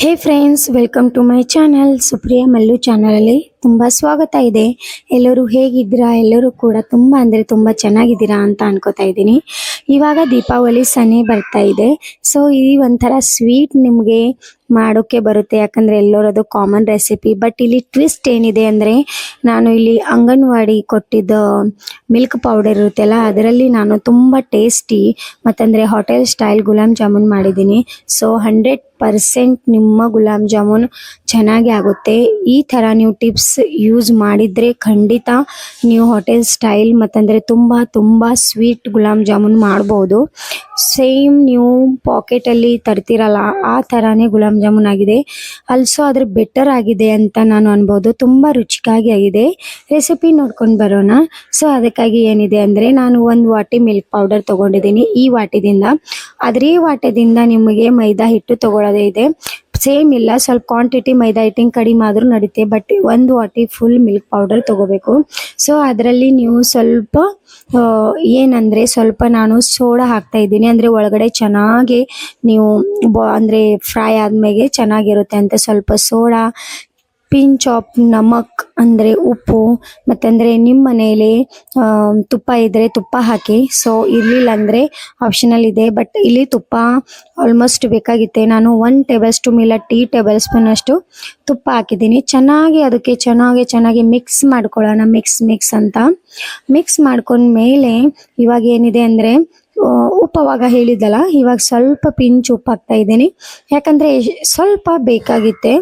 Hey friends, welcome to my channel. Supriya Mallu ಚಾನಲಲ್ಲಿ ತುಂಬ ಸ್ವಾಗತ ಇದೆ. ಎಲ್ಲರೂ ಹೇಗಿದ್ದೀರಾ? ಎಲ್ಲರೂ ಕೂಡ ತುಂಬ ಅಂದರೆ ತುಂಬ ಚೆನ್ನಾಗಿದ್ದೀರಾ ಅಂತ ಅನ್ಕೋತಾ ಇದ್ದೀನಿ. ಇವಾಗ ದೀಪಾವಳಿ ಸನಿ ಬರ್ತಾ ಇದೆ. ಸೊ ಈ ಒಂಥರ ಸ್ವೀಟ್ ನಿಮಗೆ ಮಾಡೋಕ್ಕೆ ಬರುತ್ತೆ, ಯಾಕಂದರೆ ಎಲ್ಲರೂ ಅದು ಕಾಮನ್ ರೆಸಿಪಿ. ಬಟ್ ಇಲ್ಲಿ ಟ್ವಿಸ್ಟ್ ಏನಿದೆ ಅಂದರೆ, ನಾನು ಇಲ್ಲಿ ಅಂಗನವಾಡಿ ಕೊಟ್ಟಿದ್ದ ಮಿಲ್ಕ್ ಪೌಡರ್ ಇರುತ್ತಲ್ಲ, ಅದರಲ್ಲಿ ನಾನು ತುಂಬ tasty ಮತ್ತಂದರೆ hotel style gulab jamun ಮಾಡಿದ್ದೀನಿ. ಸೊ 100% ನಿಮ್ಮ ಗುಲಾಬ್ ಜಾಮೂನ್ ಚೆನ್ನಾಗಿ ಆಗುತ್ತೆ. ಈ ಥರ ನೀವು ಟಿಪ್ಸ್ ಯೂಸ್ ಮಾಡಿದರೆ ಖಂಡಿತ ನೀವು ಹೋಟೆಲ್ ಸ್ಟೈಲ್ ಮತ್ತಂದರೆ ತುಂಬ ತುಂಬ ಸ್ವೀಟ್ ಗುಲಾಬ್ ಜಾಮೂನ್ ಮಾಡ್ಬೋದು. ಸೇಮ್ ನೀವು ಪಾಕೆಟಲ್ಲಿ ತರ್ತಿರಲ್ಲ ಆ ಥರನೇ ಗುಲಾಬ್ ಜಾಮೂನ್ ಆಗಿದೆ. ಆಲ್ಸೋ ಅದ್ರ ಬೆಟರ್ ಆಗಿದೆ ಅಂತ ನಾನು ಅನ್ಬೋದು. ತುಂಬ ರುಚಿಯಾಗಿ ಆಗಿದೆ. ರೆಸಿಪಿ ನೋಡ್ಕೊಂಡು ಬರೋಣ. ಸೊ ಅದಕ್ಕಾಗಿ ಏನಿದೆ ಅಂದರೆ, ನಾನು ಒಂದು ವಾಟಿ ಮಿಲ್ಕ್ ಪೌಡರ್ ತೊಗೊಂಡಿದ್ದೀನಿ. ಈ ವಾಟಿದಿಂದ ಅದೇ ವಾಟದಿಂದ ನಿಮಗೆ ಮೈದಾ ಹಿಟ್ಟು ತೊಗೊಳ್ಳೋದೇ ಇದೆ. ಸೇಮ್ ಇಲ್ಲ, ಸ್ವಲ್ಪ ಕ್ವಾಂಟಿಟಿ ಮೈದಾ ಹಿಟ್ಟಿನ ಕಡಿಮೆ ಆದರೂ ನಡೀತೆ, ಬಟ್ ಒಂದು ವಾಟಿ ಫುಲ್ ಮಿಲ್ಕ್ ಪೌಡರ್ ತೊಗೋಬೇಕು. ಸೊ ಅದರಲ್ಲಿ ನೀವು ಸ್ವಲ್ಪ ಏನಂದರೆ ಸ್ವಲ್ಪ ನಾನು ಸೋಡಾ ಹಾಕ್ತಾ ಇದ್ದೀನಿ. ಅಂದರೆ ಒಳಗಡೆ ಚೆನ್ನಾಗಿ ನೀವು ಅಂದರೆ ಫ್ರೈ ಆದಮೇಲೆ ಚೆನ್ನಾಗಿರುತ್ತೆ ಅಂತ ಸ್ವಲ್ಪ ಸೋಡಾ, ಪಿಂಚ್ ಆಫ್ ನಮಕ್ ಅಂದರೆ ಉಪ್ಪು, ಮತ್ತಂದರೆ ನಿಮ್ಮ ಮನೆಯಲ್ಲಿ ತುಪ್ಪ ಇದ್ದರೆ ತುಪ್ಪ ಹಾಕಿ. ಸೊ ಇರಲಿಲ್ಲ ಅಂದರೆ ಆಪ್ಷನಲ್ ಇದೆ, ಬಟ್ ಇಲ್ಲಿ ತುಪ್ಪ ಆಲ್ಮೋಸ್ಟ್ ಬೇಕಾಗಿತ್ತೆ. ನಾನು 1 ಟೇಬಲ್ ಸ್ಪೂನ್ ಇಲ್ಲ 2 ಟೇಬಲ್ ಸ್ಪೂನ್ ಅಷ್ಟು ತುಪ್ಪ ಹಾಕಿದ್ದೀನಿ. ಚೆನ್ನಾಗಿ ಅದಕ್ಕೆ ಚೆನ್ನಾಗಿ ಮಿಕ್ಸ್ ಮಾಡ್ಕೊಳ್ಳೋಣ. ಮಿಕ್ಸ್ ಅಂತ ಮಿಕ್ಸ್ ಮಾಡ್ಕೊಂಡ್ಮೇಲೆ ಇವಾಗ ಏನಿದೆ ಅಂದರೆ, ಉಪ್ಪು ಅವಾಗ ಹೇಳಿದ್ದಲ್ಲ, ಇವಾಗ ಸ್ವಲ್ಪ ಪಿಂಚ್ ಉಪ್ಪು ಹಾಕ್ತಾ ಇದ್ದೀನಿ, ಯಾಕಂದರೆ ಸ್ವಲ್ಪ ಬೇಕಾಗಿತ್ತೆ.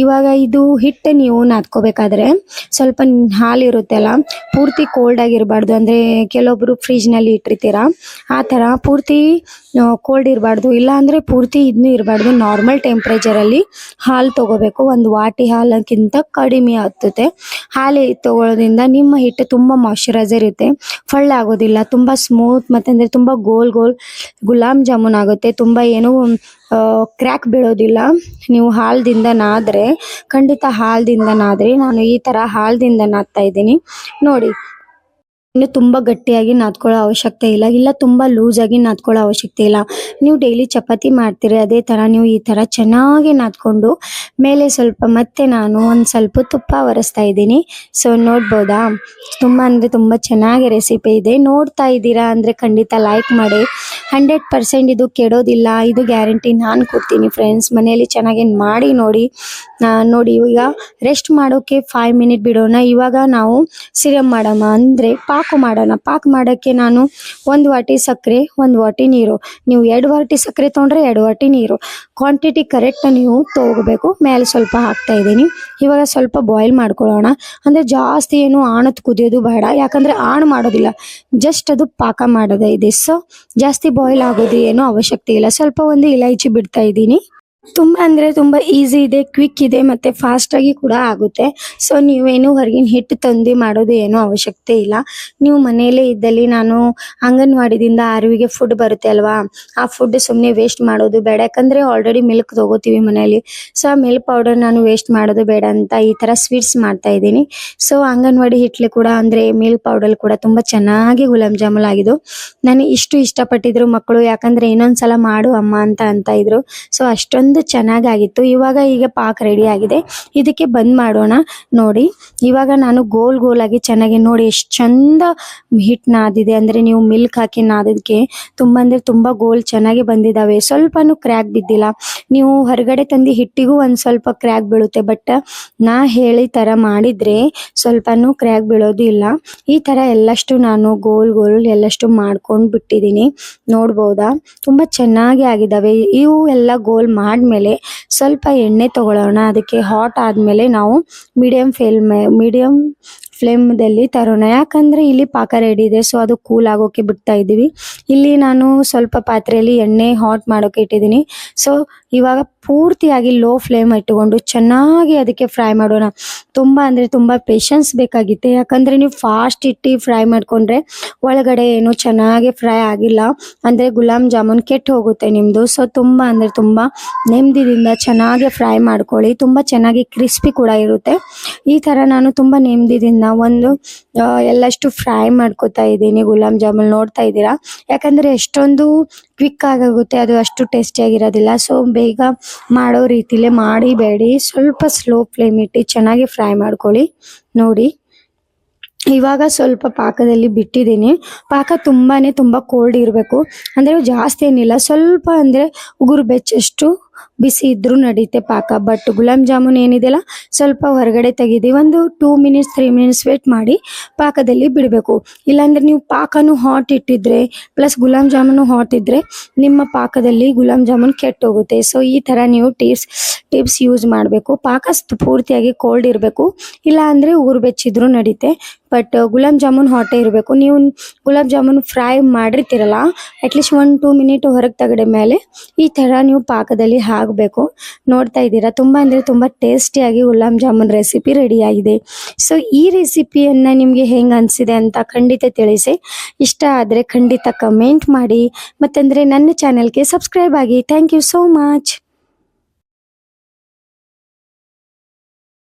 ಇವಾಗ ಇದು ಹಿಟ್ಟು ನೀವು ನಾದ್ಕೋಬೇಕಾದ್ರೆ ಸ್ವಲ್ಪ ಹಾಲಿರುತ್ತಲ್ಲ, ಪೂರ್ತಿ ಕೋಲ್ಡ್ ಆಗಿರಬಾರ್ದು. ಅಂದರೆ ಕೆಲವೊಬ್ಬರು ಫ್ರಿಜ್ನಲ್ಲಿ ಇಟ್ಟಿರ್ತೀರ, ಆ ಥರ ಪೂರ್ತಿ ಕೋಲ್ಡ್ ಇರಬಾರ್ದು, ಇಲ್ಲ ಅಂದರೆ ಪೂರ್ತಿ ಇದನ್ನೂ ಇರಬಾರ್ದು. ನಾರ್ಮಲ್ ಟೆಂಪ್ರೇಚರಲ್ಲಿ ಹಾಲು ತೊಗೋಬೇಕು. ಒಂದು ವಾಟಿ ಹಾಲಕ್ಕಿಂತ ಕಡಿಮೆ ಆಗ್ತದೆ. ಹಾಲು ತೊಗೊಳ್ಳೋದ್ರಿಂದ ನಿಮ್ಮ ಹಿಟ್ಟು ತುಂಬ ಮಾಯ್ಶ್ಚರೈಸರ್ ಇರುತ್ತೆ, ಆಗೋದಿಲ್ಲ, ತುಂಬ ಸ್ಮೂತ್ ಮತ್ತಂದರೆ ತುಂಬ ಗೋಲ್ ಗುಲಾಬ್ ಜಾಮೂನ್ ಆಗುತ್ತೆ. ತುಂಬ ಏನೂ ಕ್ರ್ಯಾಕ್ ಬೀಳೋದಿಲ್ಲ. ನೀವು ಹಾಲದಿಂದ ನಾದರೆ, ಖಂಡಿತ ಹಾಲದಿಂದ ನಾದ್ರಿ. ನಾನು ಈ ಥರ ಹಾಲದಿಂದ ನಾದ್ತಾ ಇದ್ದೀನಿ ನೋಡಿ. ಇನ್ನು ತುಂಬ ಗಟ್ಟಿಯಾಗಿ ನಾದ್ಕೊಳ್ಳೋ ಅವಶ್ಯಕತೆ ಇಲ್ಲ ತುಂಬ ಲೂಸಾಗಿ ನಾದ್ಕೊಳ್ಳೋ ಅವಶ್ಯಕತೆ ಇಲ್ಲ. ನೀವು ಡೈಲಿ ಚಪಾತಿ ಮಾಡ್ತೀರಿ, ಅದೇ ಥರ ನೀವು ಈ ಥರ ಚೆನ್ನಾಗಿ ನಾದ್ಕೊಂಡು ಮೇಲೆ ಸ್ವಲ್ಪ ಮತ್ತೆ ನಾನು ಒಂದು ಸ್ವಲ್ಪ ತುಪ್ಪ ಒರೆಸ್ತಾ ಇದ್ದೀನಿ. ಸೊ ನೋಡ್ಬೋದಾ, ತುಂಬ ಅಂದರೆ ತುಂಬ ಚೆನ್ನಾಗಿ ರೆಸಿಪಿ ಇದೆ. ನೋಡ್ತಾ ಇದ್ದೀರಾ ಅಂದರೆ ಖಂಡಿತ ಲೈಕ್ ಮಾಡಿ. 100% ಇದು ಕೆಡೋದಿಲ್ಲ, ಇದು ಗ್ಯಾರಂಟಿ ನಾನು ಕೊಡ್ತೀನಿ ಫ್ರೆಂಡ್ಸ್. ಮನೆಯಲ್ಲಿ ಚೆನ್ನಾಗಿ ಮಾಡಿ ನೋಡಿ. ಈಗ ರೆಸ್ಟ್ ಮಾಡೋಕ್ಕೆ 5 ಮಿನಿಟ್ ಬಿಡೋಣ. ಇವಾಗ ನಾವು ಸಿರಮ್ ಮಾಡೋಣ, ಅಂದರೆ ಪಾಕ ಮಾಡೋಕ್ಕೆ ನಾನು 1 ವಾಟಿ ಸಕ್ಕರೆ, 1 ವಾಟಿ ನೀರು. ನೀವು 2 ವಾಟಿ ಸಕ್ಕರೆ ತೊಗೊಂಡ್ರೆ 2 ವಾಟಿ ನೀರು. ಕ್ವಾಂಟಿಟಿ ಕರೆಕ್ಟ್ ನೀವು ತೊಗೋಬೇಕು. ಮೇಲೆ ಸ್ವಲ್ಪ ಹಾಕ್ತಾ ಇದ್ದೀನಿ. ಇವಾಗ ಸ್ವಲ್ಪ ಬಾಯ್ಲ್ ಮಾಡ್ಕೊಳ್ಳೋಣ. ಅಂದರೆ ಜಾಸ್ತಿ ಏನು ಆಣತ್ ಕುದಿಯೋದು ಬೇಡ, ಯಾಕಂದರೆ ಮಾಡೋದಿಲ್ಲ, ಜಸ್ಟ್ ಅದು ಪಾಕ ಮಾಡೋದೇ ಇದೆ. ಸೊ ಜಾಸ್ತಿ ಬಾಯ್ಲ್ ಆಗೋದು ಏನೂ ಅವಶ್ಯಕತೆ ಇಲ್ಲ. ಸ್ವಲ್ಪ ಒಂದು ಇಲೈಚಿ ಬಿಡ್ತಾ ಇದ್ದೀನಿ. ತುಂಬ ಅಂದರೆ ತುಂಬ ಈಸಿ ಇದೆ, ಕ್ವಿಕ್ ಇದೆ ಮತ್ತು ಫಾಸ್ಟಾಗಿ ಕೂಡ ಆಗುತ್ತೆ. ಸೊ ನೀವೇನು ಹೊರಗಿನ ಹಿಟ್ಟು ತಂದು ಮಾಡೋದು ಏನೂ ಅವಶ್ಯಕತೆ ಇಲ್ಲ. ನೀವು ಮನೆಯಲ್ಲೇ ಇದ್ದಲ್ಲಿ, ನಾನು ಅಂಗನವಾಡಿದಿಂದ ಆರ್ವಿಗೆ ಫುಡ್ ಬರುತ್ತೆ ಅಲ್ವಾ, ಆ ಫುಡ್ ಸುಮ್ಮನೆ ವೇಸ್ಟ್ ಮಾಡೋದು ಬೇಡ, ಯಾಕಂದರೆ ಆಲ್ರೆಡಿ ಮಿಲ್ಕ್ ತೊಗೋತೀವಿ ಮನೆಯಲ್ಲಿ. ಸೊ ಆ ಮಿಲ್ಕ್ ಪೌಡರ್ ನಾನು ವೇಸ್ಟ್ ಮಾಡೋದು ಬೇಡ ಅಂತ ಈ ಥರ ಸ್ವೀಟ್ಸ್ ಮಾಡ್ತಾ ಇದ್ದೀನಿ. ಸೊ ಅಂಗನವಾಡಿ ಹಿಟ್ಲು ಕೂಡ ಅಂದರೆ ಮಿಲ್ಕ್ ಪೌಡರ್ ಕೂಡ ತುಂಬ ಚೆನ್ನಾಗಿ ಗುಲಾಬ್ ಜಾಮೂನ್ ಆಗಿದ್ದು. ನಾನು ಇಷ್ಟಪಟ್ಟಿದ್ರು ಮಕ್ಕಳು, ಯಾಕಂದರೆ ಇನ್ನೊಂದು ಸಲ ಮಾಡು ಅಮ್ಮ ಅಂತ ಇದ್ರು. ಸೊ ಅಷ್ಟೊಂದು ಚೆನ್ನಾಗಾಗಿತ್ತು. ಈಗ ಪಾಕ ರೆಡಿ ಆಗಿದೆ. ಇದಕ್ಕೆ ಬಂದ್ ಮಾಡೋಣ. ನೋಡಿ ಇವಾಗ ನಾನು ಗೋಲ್ ಆಗಿ ಚೆನ್ನಾಗಿ ನೋಡಿ ಎಷ್ಟು ಚಂದ ಹಿಟ್ಟು ನಾದಿದೆ. ಅಂದರೆ ನೀವು ಮಿಲ್ಕ್ ಹಾಕಿ ನಾದಕ್ಕೆ ತುಂಬ ಅಂದರೆ ತುಂಬ ಗೋಲ್ ಚೆನ್ನಾಗಿ ಬಂದಿದ್ದಾವೆ. ಸ್ವಲ್ಪನೂ ಕ್ರ್ಯಾಕ್ ಬಿದ್ದಿಲ್ಲ. ನೀವು ಹೊರಗಡೆ ತಂದು ಹಿಟ್ಟಿಗೂ ಒಂದು ಸ್ವಲ್ಪ ಕ್ರ್ಯಾಕ್ ಬೀಳುತ್ತೆ, ಬಟ್ ನಾ ಹೇಳಿ ಥರ ಮಾಡಿದರೆ ಸ್ವಲ್ಪನೂ ಕ್ರ್ಯಾಕ್ ಬೀಳೋದು ಇಲ್ಲ. ಈ ಥರ ಎಲ್ಲಷ್ಟು ನಾನು ಗೋಲ್ ಎಲ್ಲಷ್ಟು ಮಾಡ್ಕೊಂಡು ಬಿಟ್ಟಿದ್ದೀನಿ. ನೋಡ್ಬೋದಾ, ತುಂಬ ಚೆನ್ನಾಗಿ ಆಗಿದ್ದಾವೆ. ಇವು ಎಲ್ಲ ಗೋಲ್ ಮಾಡಿದ್ಮೇಲೆ ಸ್ವಲ್ಪ ಎಣ್ಣೆ ತಗೊಳ್ಳೋಣ. ಅದಕ್ಕೆ ಹಾಟ್ ಆದಮೇಲೆ ನಾವು ಮೀಡಿಯಂ ಫ್ಲೇಮ್ದಲ್ಲಿ ತರೋಣ, ಯಾಕಂದರೆ ಇಲ್ಲಿ ಪಾಕ ರೆಡಿ ಇದೆ. ಸೊ ಅದು ಕೂಲ್ ಆಗೋಕ್ಕೆ ಬಿಡ್ತಾ ಇದ್ದೀವಿ. ಇಲ್ಲಿ ನಾನು ಸ್ವಲ್ಪ ಪಾತ್ರೆಯಲ್ಲಿ ಎಣ್ಣೆ ಹಾಟ್ ಮಾಡೋಕೆ ಇಟ್ಟಿದ್ದೀನಿ. ಸೊ ಇವಾಗ ಪೂರ್ತಿಯಾಗಿ ಲೋ ಫ್ಲೇಮ್ ಇಟ್ಟುಕೊಂಡು ಚೆನ್ನಾಗಿ ಅದಕ್ಕೆ ಫ್ರೈ ಮಾಡೋಣ. ತುಂಬ ಅಂದರೆ ತುಂಬ ಪೇಷನ್ಸ್ ಬೇಕಾಗಿತ್ತೆ, ಯಾಕಂದರೆ ನೀವು ಫಾಸ್ಟ್ ಇಟ್ಟು ಫ್ರೈ ಮಾಡಿಕೊಂಡ್ರೆ ಒಳಗಡೆ ಏನು ಚೆನ್ನಾಗಿ ಫ್ರೈ ಆಗಿಲ್ಲ ಅಂದರೆ ಗುಲಾಬ್ ಜಾಮೂನ್ ಕೆಟ್ಟು ಹೋಗುತ್ತೆ ನಿಮ್ಮದು. ಸೊ ತುಂಬ ಅಂದರೆ ತುಂಬ ನೆಮ್ಮದಿಯಿಂದ ಚೆನ್ನಾಗಿ ಫ್ರೈ ಮಾಡ್ಕೊಳ್ಳಿ. ತುಂಬ ಚೆನ್ನಾಗಿ ಕ್ರಿಸ್ಪಿ ಕೂಡ ಇರುತ್ತೆ. ಈ ಥರ ನಾನು ತುಂಬ ನೆಮ್ಮದಿಯಿಂದ ಒಂದು ಎಲ್ಲಷ್ಟು ಫ್ರೈ ಮಾಡ್ಕೊತಾ ಇದ್ದೀನಿ ಗುಲಾಬ್ ಜಾಮೂನ್ ನೋಡ್ತಾ ಇದ್ದೀರಾ. ಯಾಕಂದರೆ ಎಷ್ಟೊಂದು ಕ್ವಿಕ್ ಆಗುತ್ತೆ, ಅದು ಅಷ್ಟು ಟೇಸ್ಟಿಯಾಗಿರೋದಿಲ್ಲ. ಸೊ ಬೇಗ ಮಾಡೋ ರೀತಿಲೇ ಮಾಡಿಬೇಡಿ, ಸ್ವಲ್ಪ ಸ್ಲೋ ಫ್ಲೇಮ್ ಇಟ್ಟು ಚೆನ್ನಾಗಿ ಫ್ರೈ ಮಾಡ್ಕೊಳ್ಳಿ. ನೋಡಿ ಇವಾಗ ಸ್ವಲ್ಪ ಪಾಕದಲ್ಲಿ ಬಿಟ್ಟಿದ್ದೀನಿ. ಪಾಕ ತುಂಬ ಕೋಲ್ಡ್ ಇರಬೇಕು, ಅಂದರೆ ಜಾಸ್ತಿ ಏನಿಲ್ಲ, ಸ್ವಲ್ಪ ಅಂದರೆ ಉಗುರು ಬೆಚ್ಚಷ್ಟು ಬಿಸಿ ಇದ್ರೂ ನಡೀತೆ ಪಾಕ. ಬಟ್ ಗುಲಾಬ್ ಜಾಮೂನ್ ಏನಿದೆಯಲ್ಲ ಸ್ವಲ್ಪ ಹೊರಗಡೆ ತೆಗೆದು ಒಂದು 2 ಮಿನಿಟ್ಸ್ 3 ಮಿನಿಟ್ಸ್ ವೇಟ್ ಮಾಡಿ ಪಾಕದಲ್ಲಿ ಬಿಡಬೇಕು. ಇಲ್ಲಾಂದರೆ ನೀವು ಪಾಕನೂ hot ಇಟ್ಟಿದ್ರೆ plus gulab jamun hot ಇದ್ದರೆ ನಿಮ್ಮ ಪಾಕದಲ್ಲಿ ಗುಲಾಬ್ ಜಾಮೂನ್ ಕೆಟ್ಟೋಗುತ್ತೆ. ಸೊ ಈ ಥರ ನೀವು ಟಿಪ್ಸ್ ಯೂಸ್ ಮಾಡಬೇಕು. ಪಾಕ ಪೂರ್ತಿಯಾಗಿ ಕೋಲ್ಡ್ ಇರಬೇಕು, ಇಲ್ಲ ಅಂದರೆ ಉಗುರು ಬೆಚ್ಚಿದ್ರೂ ನಡೀತೆ. ಬಟ್ ಗುಲಾಬ್ ಜಾಮೂನ್ ಹಾಟೇ ಇರಬೇಕು. ನೀವು gulab jamun fry ಮಾಡಿರ್ತೀರಲ್ಲ, at least 1-2 minute ಹೊರಗೆ ತೆಗೆದ ಮೇಲೆ ಈ ಥರ ನೀವು ಪಾಕದಲ್ಲಿ ಹಾಕಬೇಕು. ನೋಡ್ತಾ ಇದ್ದೀರಾ, ತುಂಬ ಟೇಸ್ಟಿಯಾಗಿ ಗುಲಾಬ್ ಜಾಮೂನ್ ರೆಸಿಪಿ ರೆಡಿಯಾಗಿದೆ. ಸೊ ಈ ರೆಸಿಪಿಯನ್ನು ನಿಮಗೆ ಹೆಂಗೆ ಅನಿಸಿದೆ ಅಂತ ಖಂಡಿತ ತಿಳಿಸಿ. ಇಷ್ಟ ಆದರೆ ಖಂಡಿತ ಕಮೆಂಟ್ ಮಾಡಿ, ಮತ್ತಂದರೆ ನನ್ನ ಚಾನಲ್ಗೆ ಸಬ್ಸ್ಕ್ರೈಬ್ ಆಗಿ. Thank you so much.